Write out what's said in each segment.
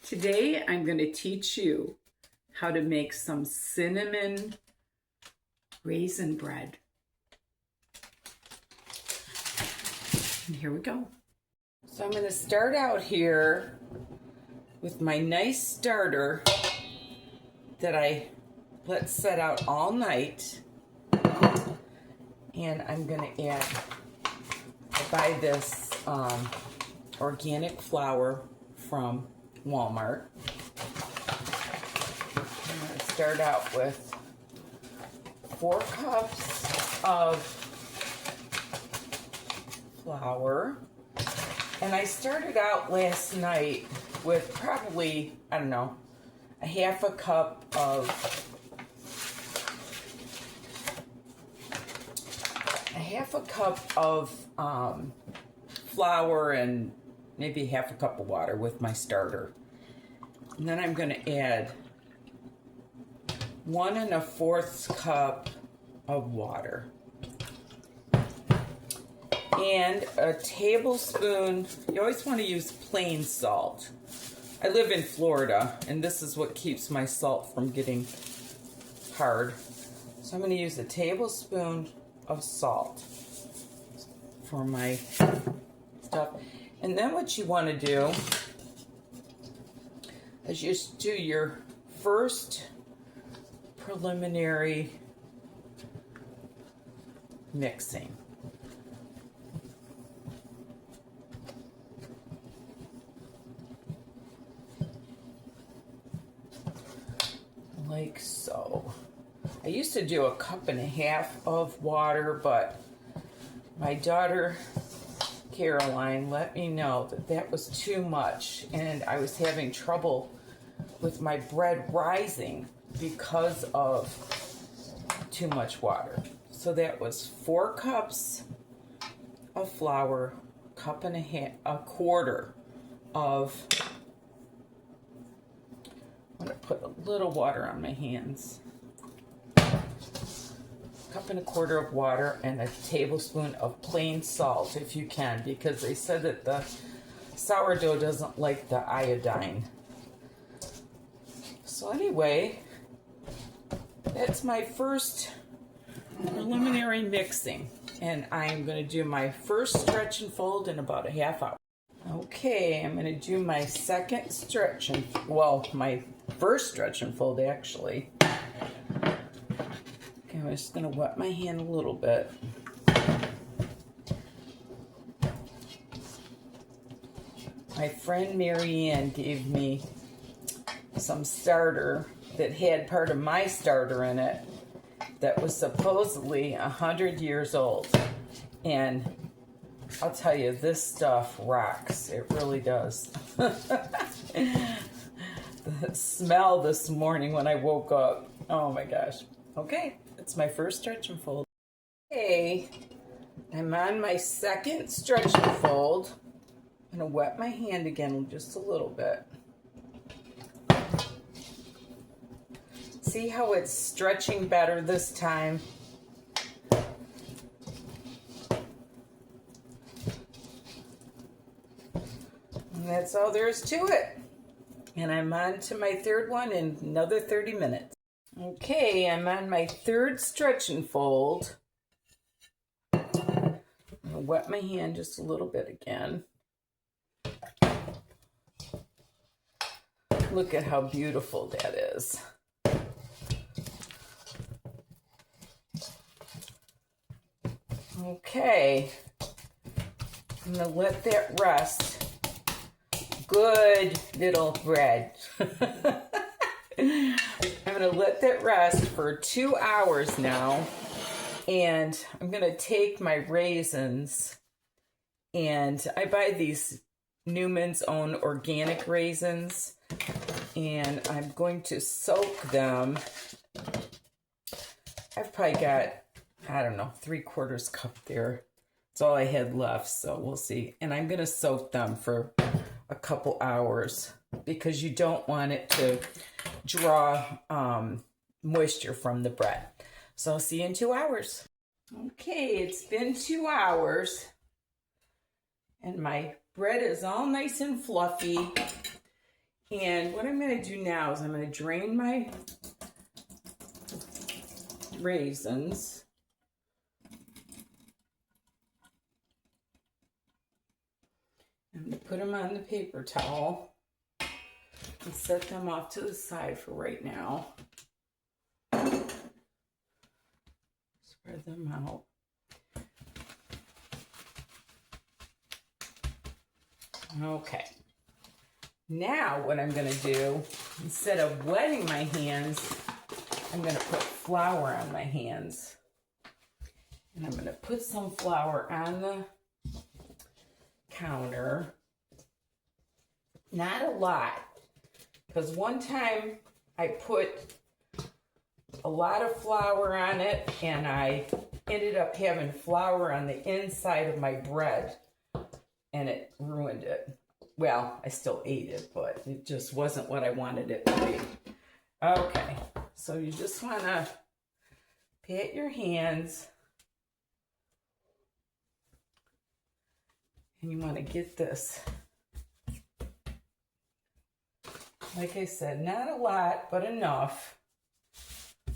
Today I'm going to teach you how to make some cinnamon raisin bread. And here we go. So I'm going to start out here with my nice starter that I let set out all night. And I'm going to add, I buy this organic flour from Walmart. I'm going to start out with 4 cups of flour. And I started out last night with probably, I don't know, a half a cup of flour and maybe half a cup of water with my starter. And then I'm going to add 1 1/4 cup of water and a tablespoon. You always want to use plain salt. I live in Florida, and this is what keeps my salt from getting hard. So I'm going to use a tablespoon of salt for my stuff. And then what you want to do is just do your first preliminary mixing. Like so. I used to do 1.5 cups of water, but my daughter Caroline let me know that that was too much, and I was having trouble with my bread rising because of too much water. So that was 4 cups of flour, 1.25 of, I'm going to put a little water on my hands. 1.25 of water and a tablespoon of plain salt if you can, because they said that the sourdough doesn't like the iodine. So anyway, that's my first preliminary mixing, and I'm going to do my first stretch and fold in about a half hour. Okay, I'm going to do my second stretch and, well, my first stretch and fold actually. Okay, I'm just going to wet my hand a little bit. My friend Marianne gave me some starter that had part of my starter in it that was supposedly 100 years old. And I'll tell you, this stuff rocks. It really does. The smell this morning when I woke up, oh my gosh. Okay, it's my first stretch and fold. Okay, I'm on my second stretch and fold. I'm going to wet my hand again just a little bit. See how it's stretching better this time? And that's all there is to it. And I'm on to my third one in another 30 minutes. Okay, I'm on my third stretch and fold. I'm going to wet my hand just a little bit again. Look at how beautiful that is. Okay, I'm going to let that rest. Good little bread. I'm going to let that rest for 2 hours now, and I'm going to take my raisins, and I buy these Newman's Own organic raisins, and I'm going to soak them. I've probably got, I don't know, 3/4 cup there. That's all I had left, so we'll see. And I'm going to soak them for a couple hours because you don't want it to draw moisture from the bread. So I'll see you in 2 hours. Okay, it's been 2 hours, and my bread is all nice and fluffy, And what I'm going to do now is I'm going to drain my raisins. I'm going to put them on the paper towel and set them off to the side for right now. Spread them out. Okay. Now what I'm going to do, instead of wetting my hands, I'm going to put flour on my hands. And I'm going to put some flour on the counter. Not a lot, because one time I put a lot of flour on it and I ended up having flour on the inside of my bread and it ruined it. Well, I still ate it, but it just wasn't what I wanted it to be. Okay, so you just want to pat your hands and you want to get this. Like I said, not a lot, but enough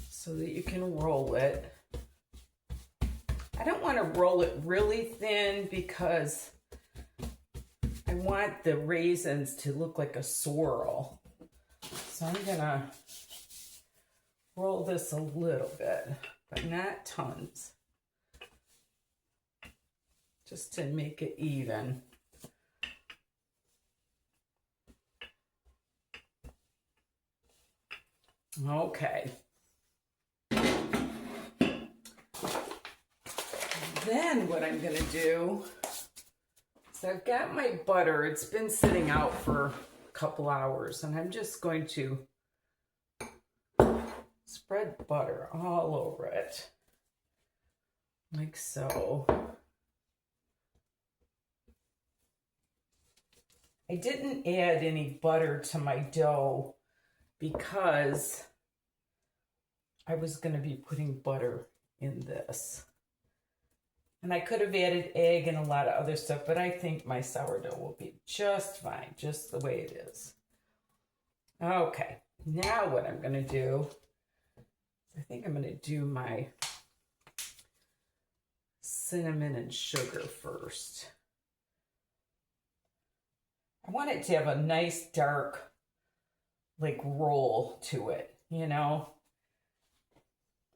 so that you can roll it. I don't want to roll it really thin because I want the raisins to look like a swirl. So I'm gonna roll this a little bit, but not tons. Just to make it even. Okay. Then what I'm gonna do, so I've got my butter. It's been sitting out for a couple hours, and I'm just going to spread butter all over it, like so. I didn't add any butter to my dough because I was going to be putting butter in this. And I could have added egg and a lot of other stuff, but I think my sourdough will be just fine, just the way it is. Okay, now what I'm going to do, I think I'm going to do my cinnamon and sugar first. I want it to have a nice dark, like, roll to it, you know?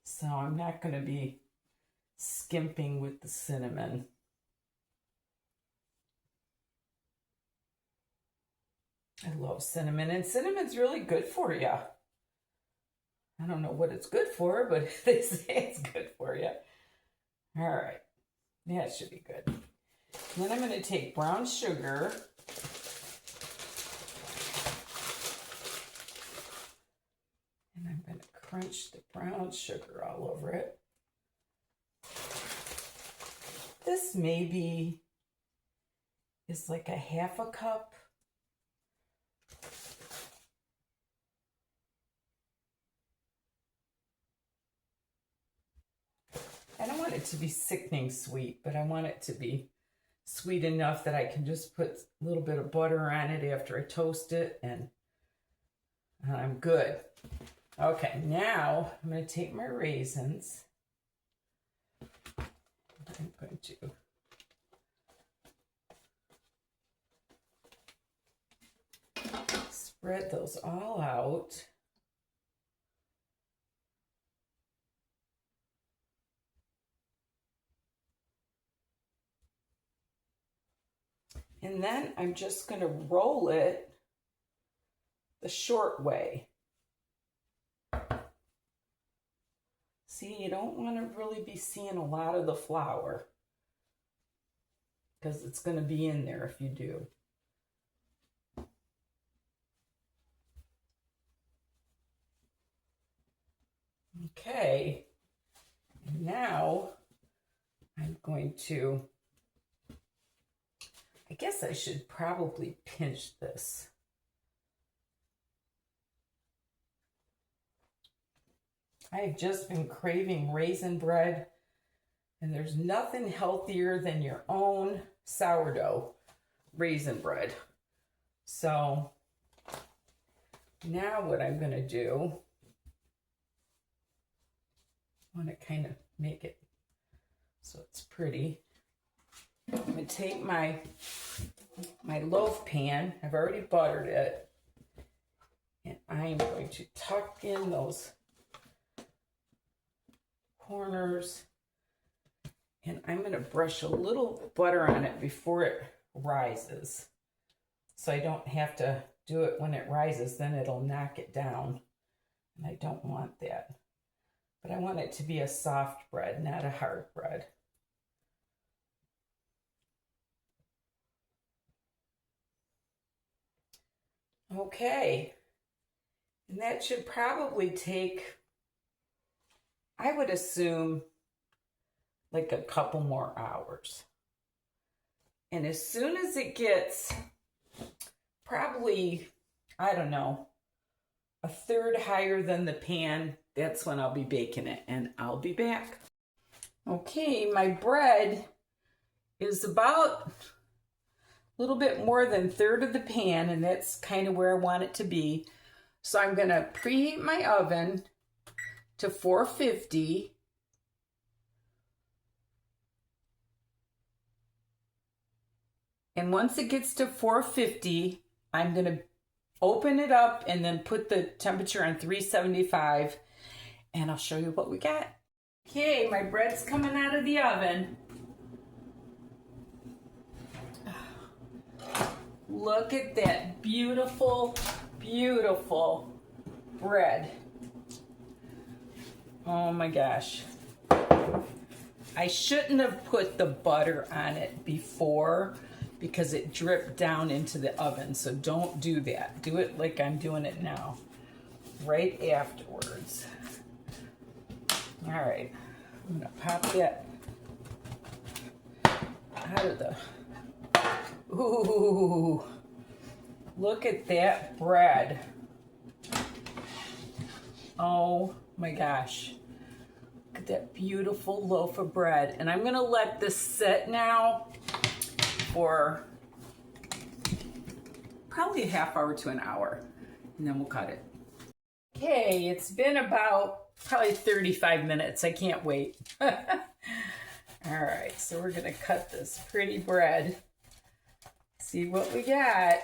So I'm not going to be skimping with the cinnamon. I love cinnamon, and cinnamon's really good for you. I don't know what it's good for, but they say it's good for you. All right, that should be good. And then I'm going to take brown sugar. And I'm going to crunch the brown sugar all over it. This maybe is like a half a cup. I don't want it to be sickening sweet, but I want it to be sweet enough that I can just put a little bit of butter on it after I toast it, and I'm good. Okay, now I'm going to take my raisins. I'm going to spread those all out. And then I'm just going to roll it the short way. See, you don't want to really be seeing a lot of the flour because it's going to be in there if you do. Okay, now I'm going to, I guess I should probably pinch this. I've just been craving raisin bread, and there's nothing healthier than your own sourdough raisin bread. So Now what I'm going to do, I want to kind of make it so it's pretty. I'm going to take my loaf pan. I've already buttered it. And I'm going to tuck in those corners. And I'm going to brush a little butter on it before it rises. So I don't have to do it when it rises, then it'll knock it down. And I don't want that. But I want it to be a soft bread, not a hard bread. Okay. And that should probably take, I would assume, like a couple more hours. And as soon as it gets probably, I don't know, a third higher than the pan, that's when I'll be baking it, and I'll be back. Okay, my bread is about a little bit more than a third of the pan, and that's kind of where I want it to be. So I'm going to preheat my oven to 450. And once it gets to 450, I'm going to open it up and then put the temperature on 375, and I'll show you what we got. Okay, my bread's coming out of the oven. Look at that beautiful, beautiful bread. Oh my gosh. I shouldn't have put the butter on it before because it dripped down into the oven. So don't do that. Do it like I'm doing it now, right afterwards. All right, I'm gonna pop that out of the, ooh, look at that bread. Oh my gosh. Look at that beautiful loaf of bread. And I'm gonna let this sit now for probably a half hour to an hour, and then we'll cut it. Okay, it's been about probably 35 minutes. I can't wait. All right, so we're gonna cut this pretty bread. See what we got.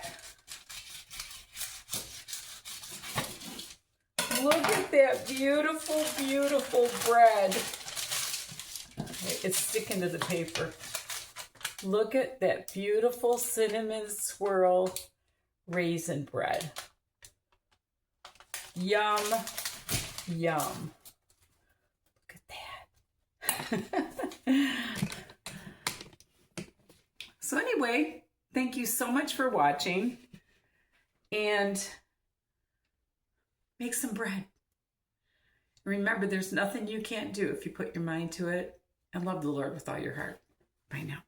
Look at that beautiful, beautiful bread. Okay, it's sticking to the paper. Look at that beautiful cinnamon swirl raisin bread. Yum, yum. Look at that. So anyway, thank you so much for watching, and make some bread. Remember, there's nothing you can't do if you put your mind to it, and love the Lord with all your heart. Bye now.